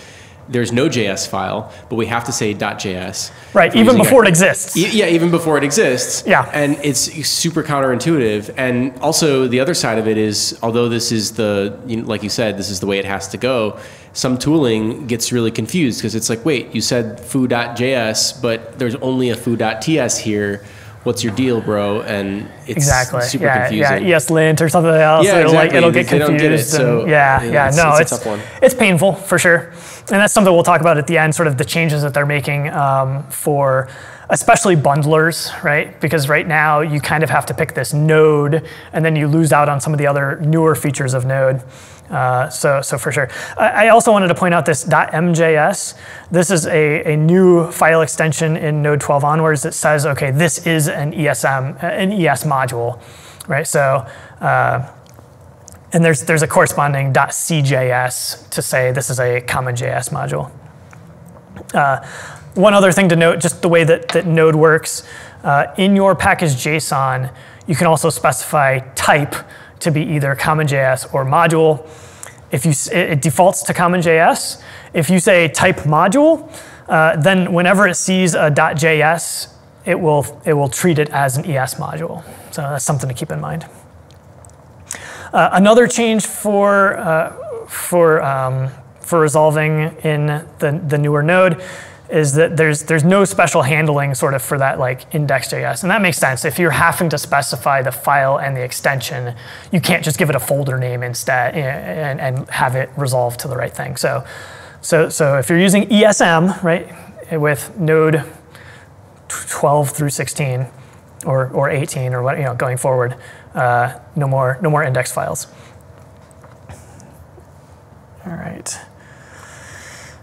there's no JS file, but we have to say .js. Right, even before it exists. Yeah, even before it exists. Yeah. And it's super counterintuitive. And also the other side of it is, although this is like you said, this is the way it has to go, some tooling gets really confused because it's like, wait, you said foo.js, but there's only a foo.ts here. What's your deal, bro? And it's super confusing. Yeah, ESLint or something else. Yeah, exactly. It'll get confused. They don't get it, so it's a tough one. It's painful for sure. And that's something we'll talk about at the end, sort of the changes that they're making for especially bundlers, right? Because right now you kind of have to pick this node and then you lose out on some of the other newer features of node. So for sure. I also wanted to point out this .mjs. This is a new file extension in Node 12 onwards that says, okay, this is an ES module, right? So, and there's a corresponding .cjs to say this is a common JS module. One other thing to note, just the way that Node works, in your package JSON, you can also specify type to be either CommonJS or module. It defaults to CommonJS. If you say type module, then whenever it sees a .js, it will treat it as an ES module. So that's something to keep in mind. Another change for resolving in the newer Node is that there's no special handling sort of for that like index.js. And that makes sense. If you're having to specify the file and the extension, you can't just give it a folder name instead and have it resolve to the right thing. So if you're using ESM, right, with Node 12 through 16 or 18 or what, going forward, no more index files. All right.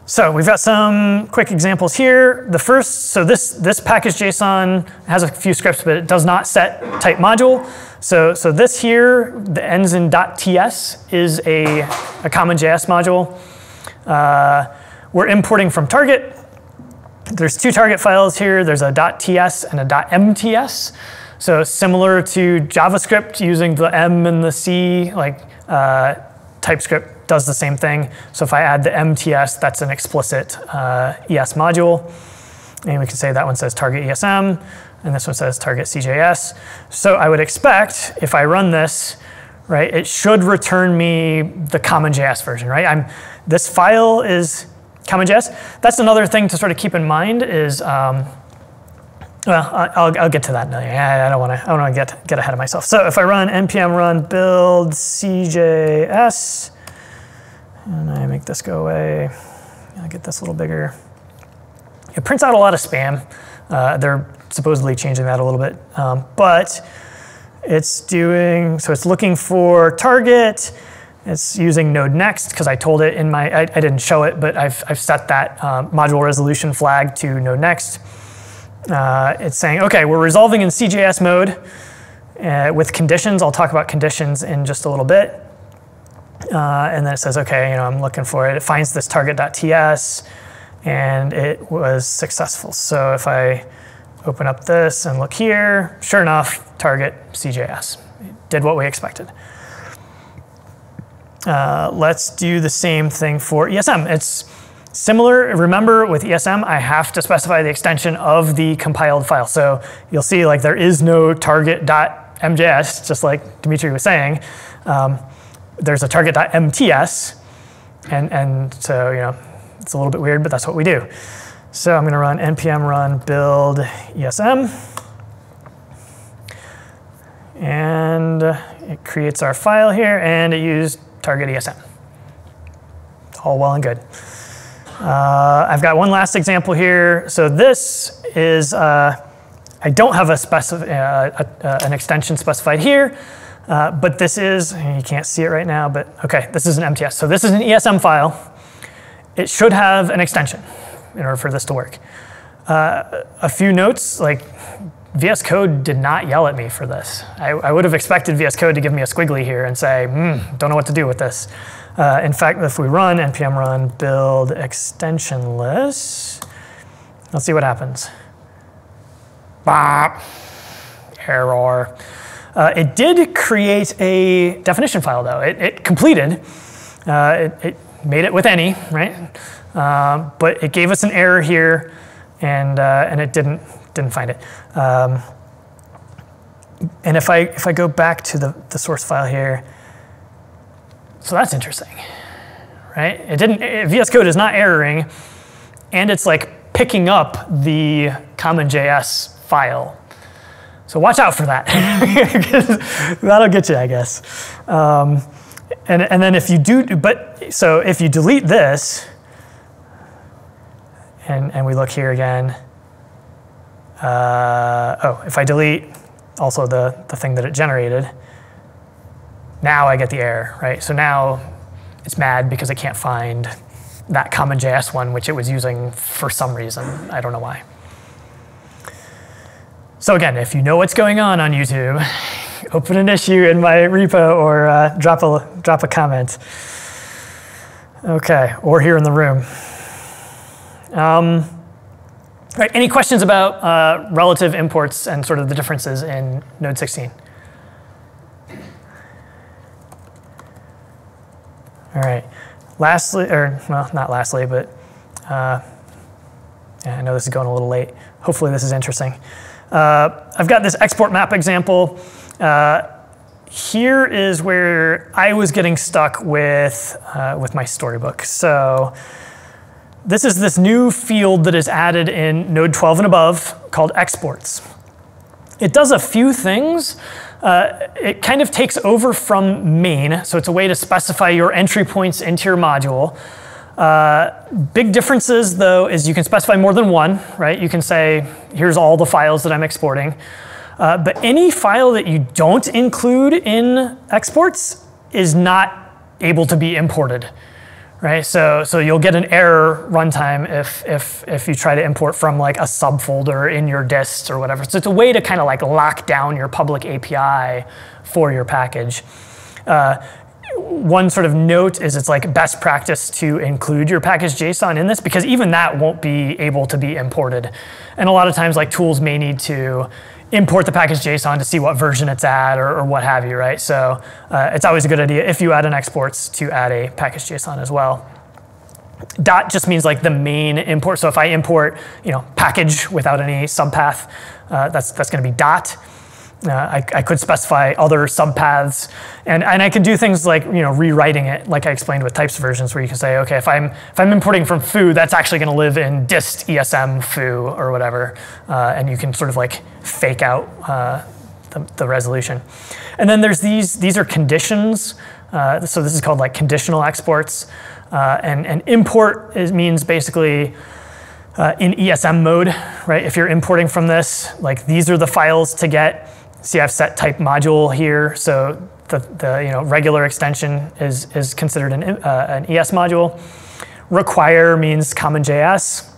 So we've got some quick examples here. The first, so this package JSON has a few scripts, but it does not set type module. So this here, that ends in .ts, is a common JS module. We're importing from target. There's two target files here. There's a .ts and a .mts. So similar to JavaScript using the M and the C, like TypeScript does the same thing. So if I add the MTS, that's an explicit ES module. And we can say that one says target ESM, and this one says target CJS. So I would expect if I run this, right, it should return me the CommonJS version, right? This file is CommonJS. That's another thing to sort of keep in mind is, well, I'll get to that in a minute. I don't want to get ahead of myself. So if I run npm run build CJS, and I make this go away, I'll get this a little bigger. It prints out a lot of spam. They're supposedly changing that a little bit, but it's doing, so it's looking for target. It's using node next because I told it in my, I didn't show it, but I've set that module resolution flag to node next. It's saying, okay, we're resolving in CJS mode with conditions. I'll talk about conditions in just a little bit. And then it says, okay, I'm looking for it. It finds this target.ts, and it was successful. So if I open up this and look here, sure enough, target CJS. It did what we expected. Let's do the same thing for ESM. It's similar. Remember, with ESM, I have to specify the extension of the compiled file. So you'll see like there is no target.mjs, just like Dimitri was saying. There's a target.mts, and so it's a little bit weird, but that's what we do. So I'm going to run npm run build ESM, and it creates our file here, and it used target ESM. It's all well and good. I've got one last example here. So this is I don't have an extension specified here. But this is, you can't see it right now, but okay, this is an MTS. So this is an ESM file. It should have an extension in order for this to work. A few notes, like VS Code did not yell at me for this. I would have expected VS Code to give me a squiggly here and say, don't know what to do with this. In fact, if we run npm run build extension list, let's see what happens. Bop, error. It did create a definition file, though. It completed. made it with any, right? But it gave us an error here, and it didn't find it. And if I go back to the source file here, so that's interesting, right? VS Code is not erroring, and it's like picking up the common.js file. So watch out for that. That'll get you, I guess. And then if you so if you delete this, and we look here again, if I delete also the thing that it generated, now I get the error, right? So now it's mad because it can't find that common.js one, which it was using for some reason. I don't know why. So again, if you know what's going on YouTube, open an issue in my repo or drop a comment. Okay, or here in the room. Right, any questions about relative imports and sort of the differences in Node 16? All right, lastly, or well, not lastly, but yeah, I know this is going a little late. Hopefully this is interesting. I've got this export map example. Here is where I was getting stuck with my storybook. So this is this new field that is added in Node 12 and above called exports. It does a few things. It kind of takes over from main, so it's a way to specify your entry points into your module. Big differences, though, is you can specify more than one, right? You can say, here's all the files that I'm exporting. But any file that you don't include in exports is not able to be imported, right? So you'll get an error runtime if you try to import from like a subfolder in your dist or whatever. So it's a way to kind of like lock down your public API for your package. One sort of note is it's like best practice to include your package JSON in this, because even that won't be able to be imported. And a lot of times like tools may need to import the package JSON to see what version it's at or what have you, right? So it's always a good idea if you add an exports to add a package JSON as well. Dot just means like the main import. So if I import, package without any subpath, that's going to be dot. I could specify other subpaths, and I can do things like rewriting it, like I explained with TypesVersions, where you can say, okay, if I'm importing from foo, that's actually going to live in dist esm foo or whatever, and you can sort of like fake out the resolution. And then there's these are conditions. So this is called like conditional exports, and import means basically in ESM mode, right? If you're importing from this, like these are the files to get. See, I've set type module here, so the regular extension is considered an ES module. Require means common.js,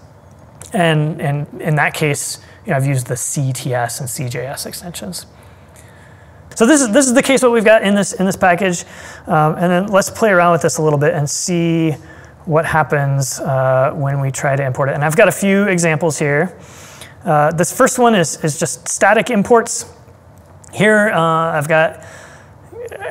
and in that case, I've used the CTS and CJS extensions. So this is the case what we've got in this package, and then let's play around with this a little bit and see what happens when we try to import it. And I've got a few examples here. This first one is just static imports. Here I've got,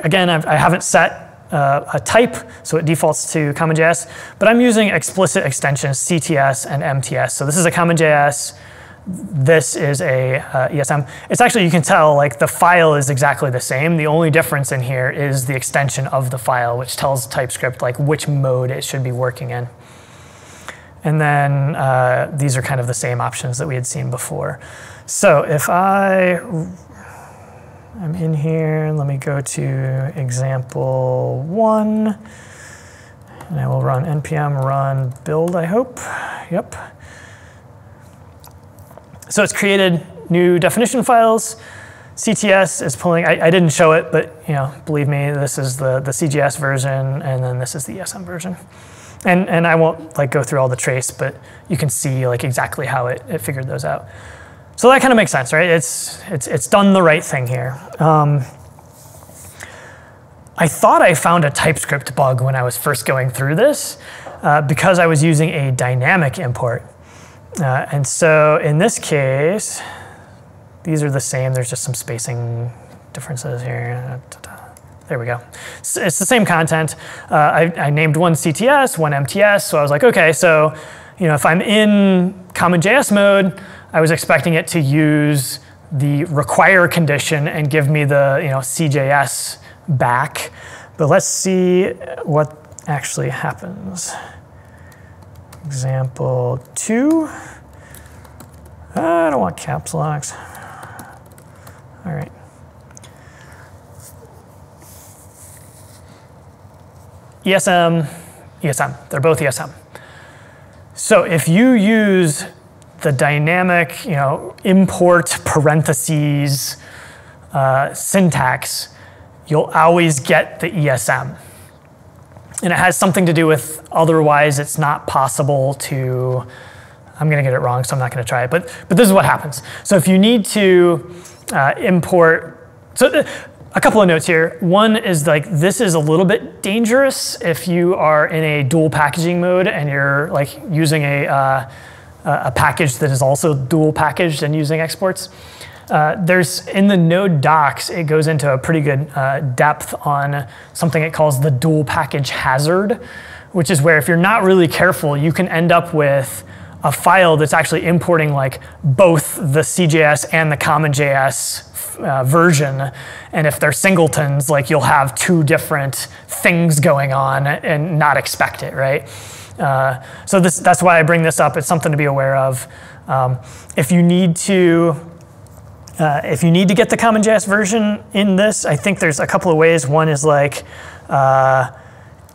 again, I haven't set a type, so it defaults to common.js, but I'm using explicit extensions, CTS and MTS. So this is a common.js, this is a ESM. It's actually, you can tell, like the file is exactly the same. The only difference in here is the extension of the file, which tells TypeScript like which mode it should be working in. And then these are kind of the same options that we had seen before. So if I'm in here, let me go to example 1, and I will run npm run build, I hope. Yep. So it's created new definition files. CTS is pulling, I didn't show it, but believe me, this is the CGS version, and then this is the ESM version. And I won't like go through all the trace, but you can see like exactly how it figured those out. So that kind of makes sense, right? It's done the right thing here. I thought I found a TypeScript bug when I was first going through this because I was using a dynamic import. And so in this case, these are the same. There's just some spacing differences here. there we go. It's the same content. I named one CTS, one MTS. So I was like, okay, so if I'm in CommonJS mode, I was expecting it to use the require condition and give me the CJS back. But let's see what actually happens. Example 2. I don't want caps locks. All right. ESM, ESM. They're both ESM. So if you use the dynamic, import parentheses syntax, you'll always get the ESM. And it has something to do with otherwise it's not possible to, I'm going to get it wrong, so I'm not going to try it. But this is what happens. So if you need to import, so a couple of notes here. One is like this is a little bit dangerous if you are in a dual packaging mode and you're like using a package that is also dual packaged and using exports. There's in the node docs, it goes into a pretty good depth on something it calls the dual package hazard, which is where if you're not really careful, you can end up with a file that's actually importing like both the CJS and the CommonJS version. And if they're singletons, like you'll have two different things going on and not expect it, right? So that's why I bring this up. It's something to be aware of. If you need to get the CommonJS version in this, I think there's a couple of ways. One is like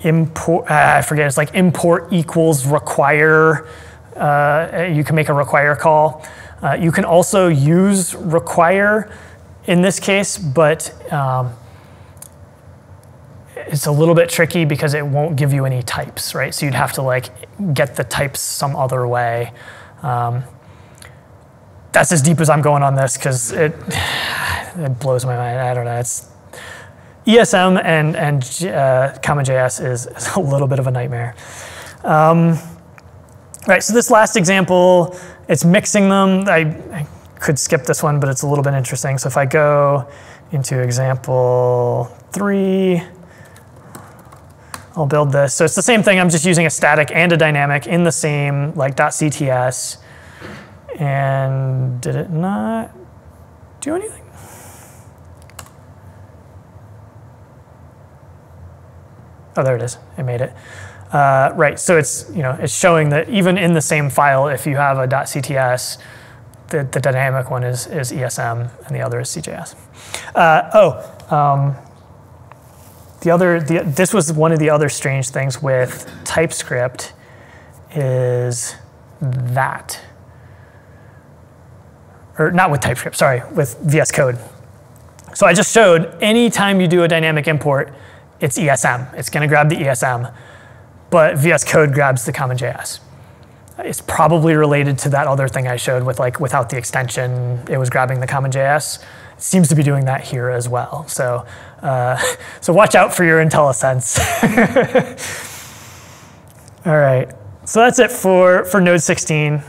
import. I forget. It's like import equals require. You can make a require call. You can also use require in this case, but it's a little bit tricky because it won't give you any types, right? So you'd have to like get the types some other way. That's as deep as I'm going on this because it blows my mind. I don't know. It's ESM and CommonJS is a little bit of a nightmare. Right. So this last example, it's mixing them. I could skip this one, but it's a little bit interesting. So if I go into example 3, I'll build this. So it's the same thing. I'm just using a static and a dynamic in the same like .cts. And did it not do anything? Oh, there it is. It made it. Right. So it's it's showing that even in the same file, if you have a .cts, the dynamic one is ESM and the other is CJS. This was one of the other strange things with TypeScript is that. Or not with TypeScript, sorry, with VS Code. So I just showed anytime you do a dynamic import, it's ESM. It's going to grab the ESM, but VS Code grabs the CommonJS. It's probably related to that other thing I showed with like without the extension, it was grabbing the CommonJS. It seems to be doing that here as well. So, so watch out for your IntelliSense. All right, so that's it for Node 16.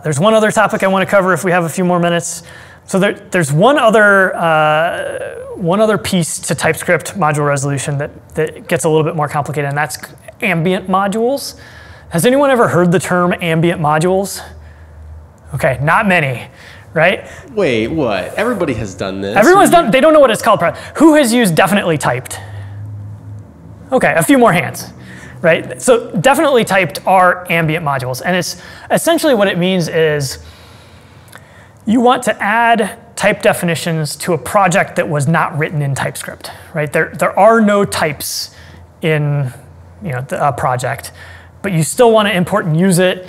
There's one other topic I want to cover if we have a few more minutes. So there's one other piece to TypeScript module resolution that gets a little bit more complicated, and that's ambient modules. Has anyone ever heard the term ambient modules? Okay, not many, right? Wait, what? Everybody has done this. Everyone's done. They don't know what it's called. Who has used definitely typed? Okay, a few more hands. Right? So definitely typed are ambient modules. And it's essentially what it means is you want to add type definitions to a project that was not written in TypeScript. Right? There are no types in a project, but you still want to import and use it,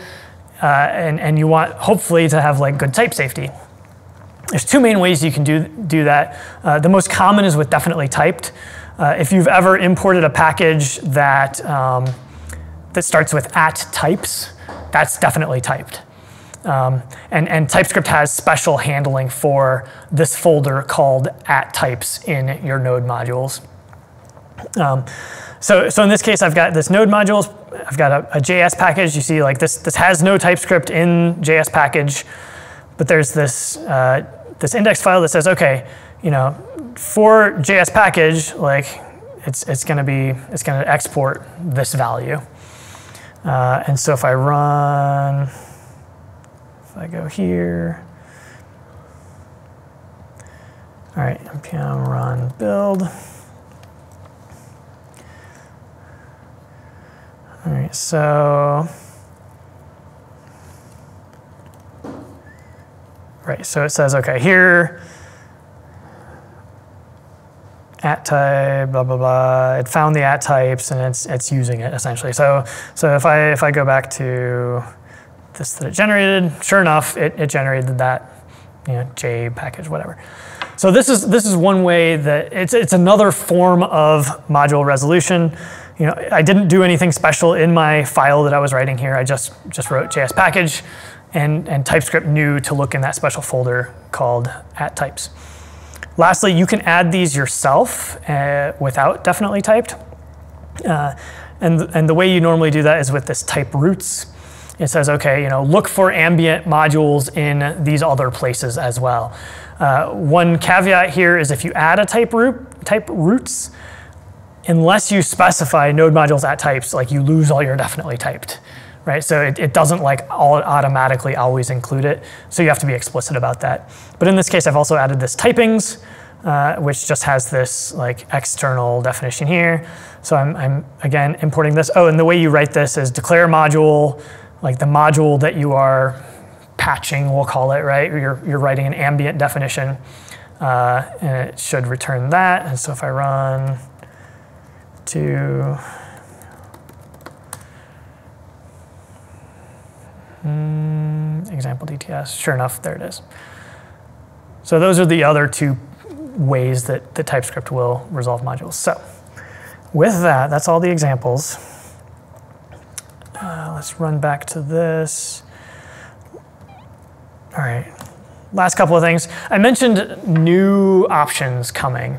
and you want hopefully to have like good type safety. There's two main ways you can do that. The most common is with definitely typed. If you've ever imported a package that starts with @types, that's definitely typed. And TypeScript has special handling for this folder called @types in your node modules. So in this case, I've got this node modules. I've got a JS package. You see, like this has no TypeScript in JS package, but there's this index file that says, okay, for JS package, like it's going to export this value. And so if I go here, all right, npm run build. All right, so so it says, okay, here, at type, blah, blah, blah. It found the at types and it's using it essentially. So if I go back to this that it generated, sure enough, it generated that, J package, whatever. So this is one way that it's another form of module resolution. I didn't do anything special in my file that I was writing here. I just wrote JS package, and TypeScript knew to look in that special folder called at types. Lastly, you can add these yourself without definitely typed. And the way you normally do that is with this typesRoots. It says, okay, look for ambient modules in these other places as well. One caveat here is if you add a typesRoots, unless you specify node modules at types, like you lose all your definitely typed. Right, so it doesn't automatically always include it, so you have to be explicit about that. But in this case, I've also added this typings, which just has this external definition here. So I'm again importing this. Oh, and the way you write this is declare module, like the module that you are patching, we'll call it, right? You're writing an ambient definition, and it should return that. And so if I run to example DTS, sure enough, there it is. So those are the other two ways that the TypeScript will resolve modules. So with that, that's all the examples. Let's run back to this. All right, last couple of things. I mentioned new options coming.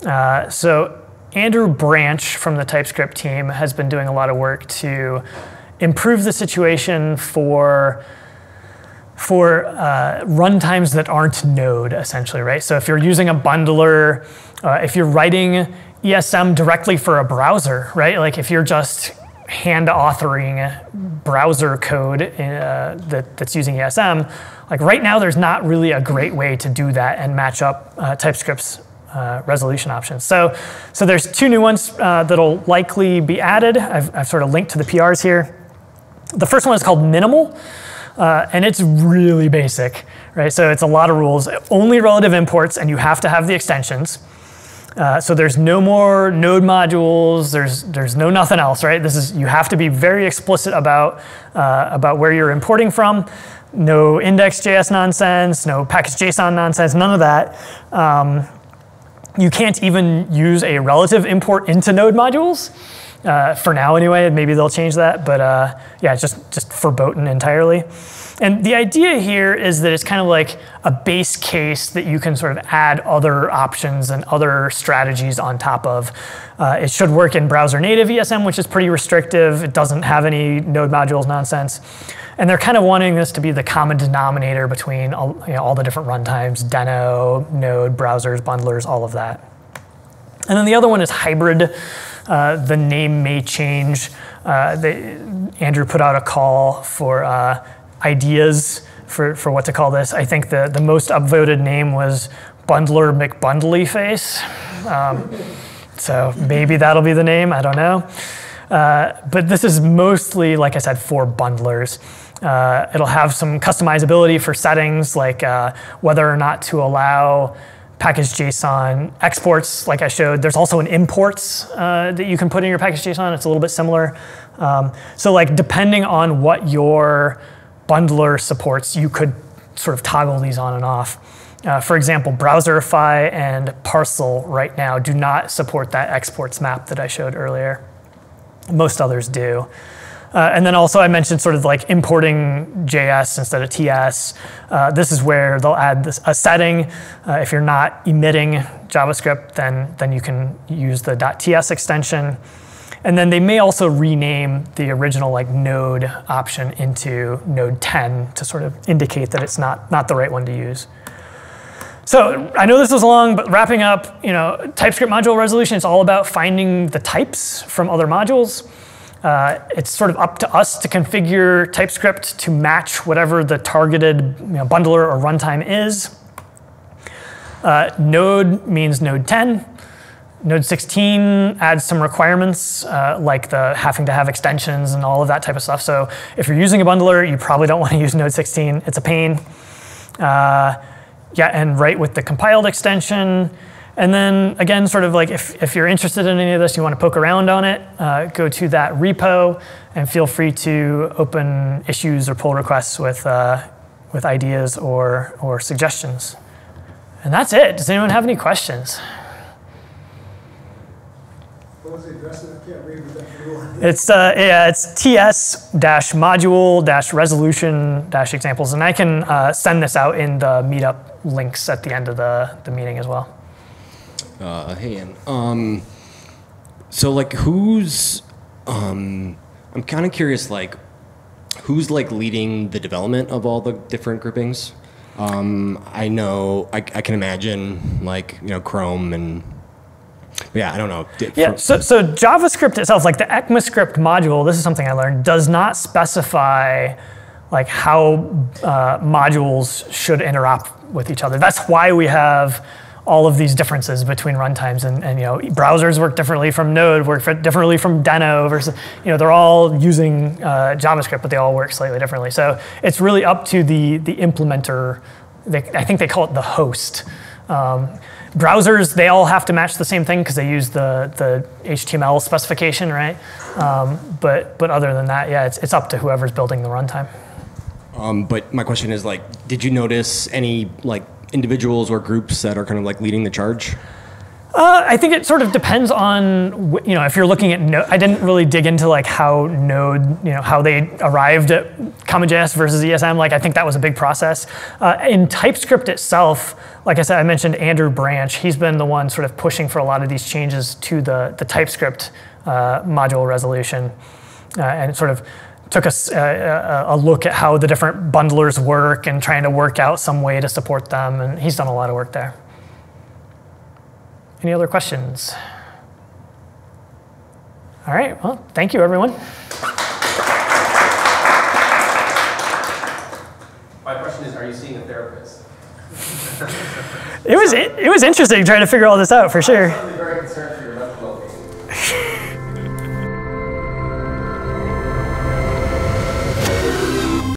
So Andrew Branch from the TypeScript team has been doing a lot of work to improve the situation for runtimes that aren't Node, essentially, right? So if you're using a bundler, if you're writing ESM directly for a browser, right? Like if you're just hand authoring browser code that's using ESM, like right now there's not really a great way to do that and match up TypeScript's resolution options. So there's two new ones that'll likely be added. I've sort of linked to the PRs here. The first one is called minimal, and it's really basic, right? So it's a lot of rules, only relative imports, and you have to have the extensions. So there's no more node modules, there's no nothing else, right? You have to be very explicit about where you're importing from. No index.js nonsense, no package.json nonsense, none of that. You can't even use a relative import into node modules. For now anyway, maybe they'll change that, but yeah, just verboten entirely. And the idea here is that it's kind of like a base case that you can sort of add other options and other strategies on top of. It should work in browser native ESM, which is pretty restrictive. It doesn't have any node modules nonsense. And they're kind of wanting this to be the common denominator between all the different runtimes, Deno, Node, browsers, bundlers, all of that. And then the other one is hybrid. The name may change. Andrew put out a call for ideas for what to call this. I think the most upvoted name was Bundler McBundlyface. So maybe that'll be the name, I don't know. But this is mostly, like I said, for bundlers. It'll have some customizability for settings, like whether or not to allow package.json exports, like I showed. There's also an imports that you can put in your package.json. It's a little bit similar. So like depending on what your bundler supports, you could sort of toggle these on and off. For example, Browserify and Parcel right now do not support that exports map that I showed earlier. Most others do. And then also I mentioned sort of like importing JS instead of TS. This is where they'll add a setting. If you're not emitting JavaScript, then you can use the .ts extension. And then they may also rename the original like node option into node 10 to sort of indicate that it's not the right one to use. So I know this was long, but wrapping up, TypeScript module resolution is all about finding the types from other modules. It's sort of up to us to configure TypeScript to match whatever the targeted bundler or runtime is. Node means node 10. Node 16 adds some requirements like the having to have extensions and all of that type of stuff. So if you're using a bundler, you probably don't want to use Node 16. It's a pain. Yeah, and write with the compiled extension. And then again, sort of like if you're interested in any of this, you want to poke around on it, go to that repo and feel free to open issues or pull requests with ideas or suggestions. And that's it. Does anyone have any questions? What was the address? I can't read what that blue one. It's ts-module-resolution-examples. And I can send this out in the meetup links at the end of the meeting as well. Hey, Ian. So like who's, I'm kind of curious, like who's like leading the development of all the different groupings? I know, I can imagine like, Chrome and, yeah, I don't know. Yeah, so JavaScript itself, like the ECMAScript module, this is something I learned, does not specify like how modules should interop with each other. That's why we have all of these differences between runtimes, and browsers work differently from Node, work differently from Deno versus, they're all using JavaScript, but they all work slightly differently. So it's really up to the implementer. I think they call it the host. Browsers, they all have to match the same thing because they use the HTML specification, right? But other than that, yeah, it's up to whoever's building the runtime. But my question is like, did you notice any like individuals or groups that are kind of like leading the charge? I think it sort of depends on, if you're looking at Node. I didn't really dig into like how Node, how they arrived at CommonJS versus ESM. Like I think that was a big process. In TypeScript itself, like I said, I mentioned Andrew Branch. He's been the one sort of pushing for a lot of these changes to the TypeScript module resolution, and it sort of took us a look at how the different bundlers work and trying to work out some way to support them. And he's done a lot of work there. Any other questions? All right, well, thank you, everyone. My question is, are you seeing a therapist? It was interesting trying to figure all this out for sure. Very